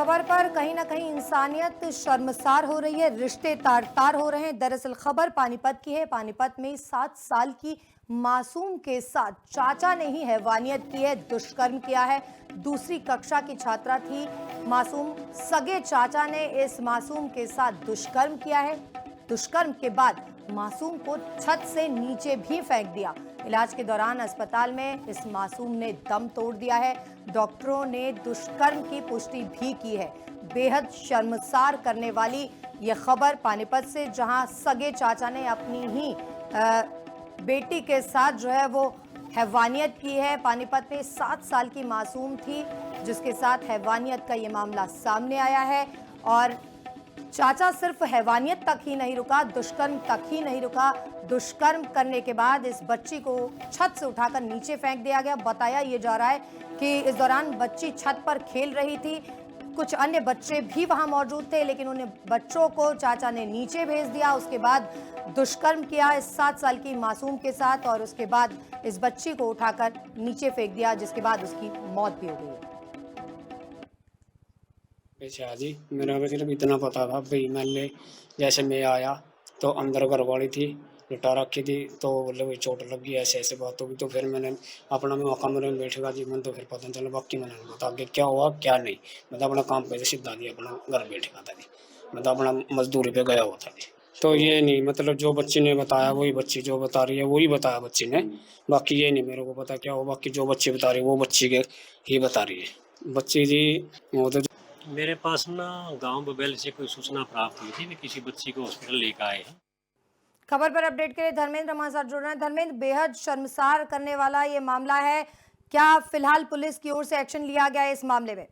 खबर पर कहीं ना कहीं इंसानियत शर्मसार हो रही है, रिश्ते तार तार हो रहे हैं। दरअसल खबर पानीपत की है। पानीपत में 7 साल की मासूम के साथ चाचा ने ही हैवानियत की है, दुष्कर्म किया है। दूसरी कक्षा की छात्रा थी मासूम, सगे चाचा ने इस मासूम के साथ दुष्कर्म किया है। दुष्कर्म के बाद मासूम को छत से नीचे भी फेंक दिया। इलाज के दौरान अस्पताल में इस मासूम ने दम तोड़ दिया है। डॉक्टरों ने दुष्कर्म की पुष्टि भी की है। बेहद शर्मसार करने वाली यह खबर पानीपत से, जहां सगे चाचा ने अपनी ही बेटी के साथ जो है वो हैवानियत की है। पानीपत में 7 साल की मासूम थी जिसके साथ हैवानियत का ये मामला सामने आया है। और चाचा सिर्फ हैवानियत तक ही नहीं रुका, दुष्कर्म तक ही नहीं रुका। दुष्कर्म करने के बाद इस बच्ची को छत से उठाकर नीचे फेंक दिया गया। बताया ये जा रहा है कि इस दौरान बच्ची छत पर खेल रही थी, कुछ अन्य बच्चे भी वहां मौजूद थे, लेकिन उन्हें बच्चों को चाचा ने नीचे भेज दिया। उसके बाद दुष्कर्म किया इस 7 साल की मासूम के साथ और उसके बाद इस बच्ची को उठाकर नीचे फेंक दिया, जिसके बाद उसकी मौत भी हो गई। अच्छा जी, मेरा सिर्फ इतना पता था भाई। मैंने जैसे मैं आया तो अंदर घर वाली थी, लिटा रखी थी, तो बोले वही चोट लग गई, ऐसे ऐसे बात होगी। तो फिर मैंने अपना में कमरे में बैठेगा जी, मैंने तो फिर पता चला। बाकी मैंने बता आगे क्या हुआ क्या नहीं। मैं तो अपना काम पे सीधा जी अपना घर बैठेगा था जी, मैं तो अपना मजदूरी पे गया हुआ था जी। तो ये नहीं, मतलब जो बच्ची ने बताया वही बच्ची जो बता रही है वही बताया बच्ची ने। बाकी ये नहीं मेरे को पता क्या हो। बाकी जो बच्ची बता रही है वो बच्ची के ही बता रही है बच्ची जी। वो तो मेरे पास ना गांव बबेल से कोई सूचना प्राप्त हुई थी कि किसी बच्ची को हॉस्पिटल लेकर आए हैं। खबर पर अपडेट के लिए धर्मेंद्र हमारे साथ जुड़ रहे हैं। धर्मेंद्र, बेहद शर्मसार करने वाला ये मामला है, क्या फिलहाल पुलिस की ओर से एक्शन लिया गया है इस मामले में?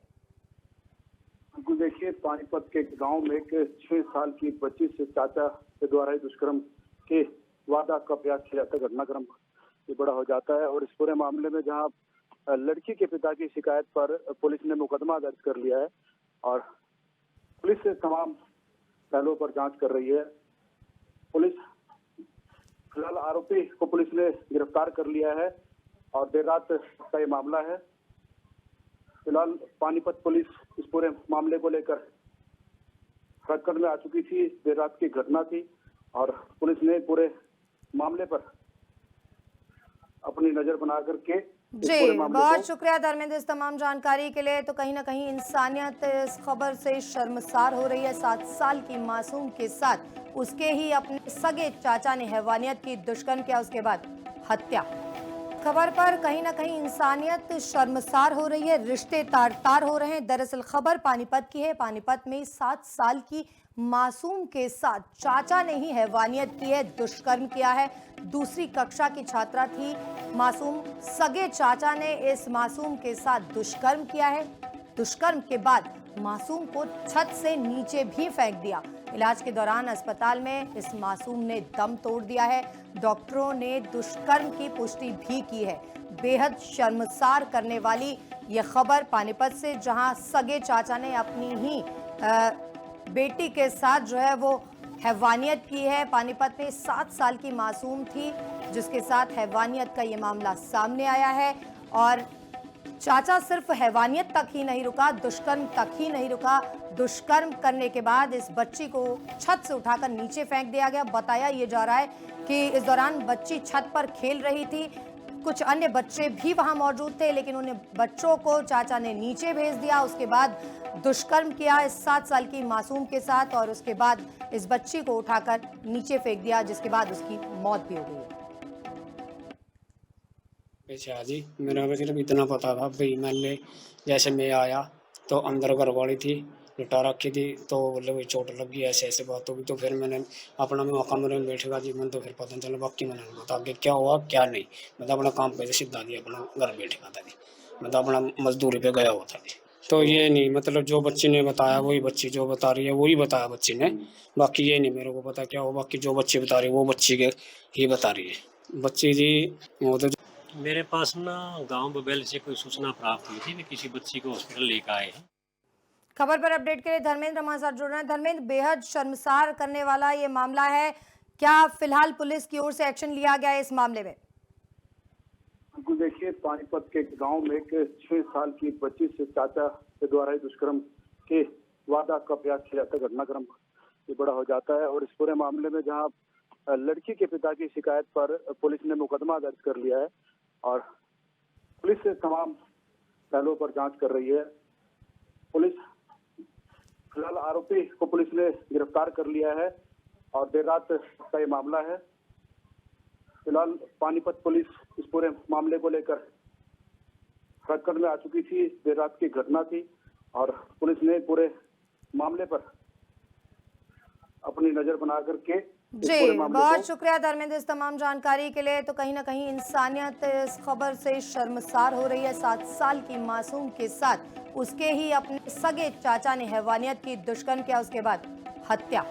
बिल्कुल, देखिए पानीपत के गांव में एक 6 साल की बच्ची से चाचा के द्वारा ही दुष्कर्म के वारदात का प्रयास किया जाता है। घटनाक्रम ये बड़ा हो जाता है और इस पूरे मामले में जहां लड़की के पिता की शिकायत पर पुलिस ने मुकदमा दर्ज कर लिया है और पुलिस से तमाम पहलुओं पर जांच कर रही है। पुलिस फिलहाल आरोपी को पुलिस ने गिरफ्तार कर लिया है और देर रात का ये मामला है। फिलहाल पानीपत पुलिस इस पूरे मामले को लेकर हरकत में आ चुकी थी। देर रात की घटना थी और पुलिस ने पूरे मामले पर अपनी नजर बना करके जी, बहुत शुक्रिया धर्मेंद्र इस तमाम जानकारी के लिए। तो कहीं ना कहीं इंसानियत इस खबर से शर्मसार हो रही है। 7 साल की मासूम के साथ उसके ही अपने सगे चाचा ने हैवानियत की, दुष्कर्म किया, उसके बाद हत्या। खबर पर कहीं ना कहीं इंसानियत शर्मसार हो रही है, रिश्ते तार तार हो रहे हैं। दरअसल खबर पानीपत की है। पानीपत में 7 साल की मासूम के साथ चाचा ने ही हैवानियत की है, दुष्कर्म किया है। दूसरी कक्षा की छात्रा थी मासूम, सगे चाचा ने इस मासूम के साथ दुष्कर्म किया है। दुष्कर्म के बाद मासूम को छत से नीचे भी फेंक दिया। इलाज के दौरान अस्पताल में इस मासूम ने दम तोड़ दिया है। डॉक्टरों ने दुष्कर्म की पुष्टि भी की है। बेहद शर्मसार करने वाली यह खबर पानीपत से, जहां सगे चाचा ने अपनी ही बेटी के साथ जो है वो हैवानियत की है। पानीपत में 7 साल की मासूम थी जिसके साथ हैवानियत का ये मामला सामने आया है। और चाचा सिर्फ हैवानियत तक ही नहीं रुका, दुष्कर्म तक ही नहीं रुका। दुष्कर्म करने के बाद इस बच्ची को छत से उठाकर नीचे फेंक दिया गया। बताया ये जा रहा है कि इस दौरान बच्ची छत पर खेल रही थी, कुछ अन्य बच्चे भी वहां मौजूद थे, लेकिन उन्हें बच्चों को चाचा ने नीचे भेज दिया। उसके बाद दुष्कर्म किया इस 7 साल की मासूम के साथ और उसके बाद इस बच्ची को उठाकर नीचे फेंक दिया, जिसके बाद उसकी मौत भी हो गई। अच्छा जी, मेरा सिर्फ इतना पता था भाई। मैंने जैसे मैं आया तो अंदर घर वाली थी, लिटा रखी थी, तो बोले वही चोट लग गई, ऐसे ऐसे बात होगी। तो फिर मैंने अपना में कमरे में बैठेगा जी, मैंने तो फिर पता चला। बाकी मैंने बता आगे क्या हुआ क्या नहीं। मैं तो अपना काम पे सीधा जी अपना घर बैठेगा था जी, मैं तो अपना मजदूरी पे गया हुआ था जी। तो ये नहीं, मतलब जो बच्ची ने बताया वही बच्ची जो बता रही है वही बताया बच्ची ने। बाकी ये नहीं मेरे को पता क्या हो। बाकी जो बच्ची बता रही है वो बच्ची के ही बता रही है बच्ची जी। वो तो मेरे पास ना गांव बबेल से कोई सूचना प्राप्त हुई थी कि किसी बच्ची को हॉस्पिटल लेकर आए हैं। खबर पर अपडेट के लिए धर्मेंद्र हमारे साथ जुड़ रहे हैं। धर्मेंद्र, बेहद शर्मसार करने वाला ये मामला है, क्या फिलहाल पुलिस की ओर से एक्शन लिया गया है इस मामले में? बिल्कुल, देखिए पानीपत के गांव में एक 6 साल की बच्ची से चाचा के द्वारा ही दुष्कर्म के वारदात का प्रयास किया जाता है, घटनाक्रम ये बड़ा हो जाता है। और इस पूरे मामले में जहां लड़की के पिता की शिकायत पर पुलिस ने मुकदमा दर्ज कर लिया है और पुलिस से तमाम पहलुओं पर जांच कर रही है। पुलिस फिलहाल आरोपी को पुलिस ने गिरफ्तार कर लिया है और देर रात का ये मामला है। फिलहाल पानीपत पुलिस इस पूरे मामले को लेकर हरकत में आ चुकी थी। देर रात की घटना थी और पुलिस ने पूरे मामले पर अपनी नजर बना करके जी, बहुत शुक्रिया धर्मेंद्र इस तमाम जानकारी के लिए। तो कहीं ना कहीं इंसानियत इस खबर से शर्मसार हो रही है। 7 साल की मासूम के साथ उसके ही अपने सगे चाचा ने हैवानियत की, दुष्कर्म किया, उसके बाद हत्या।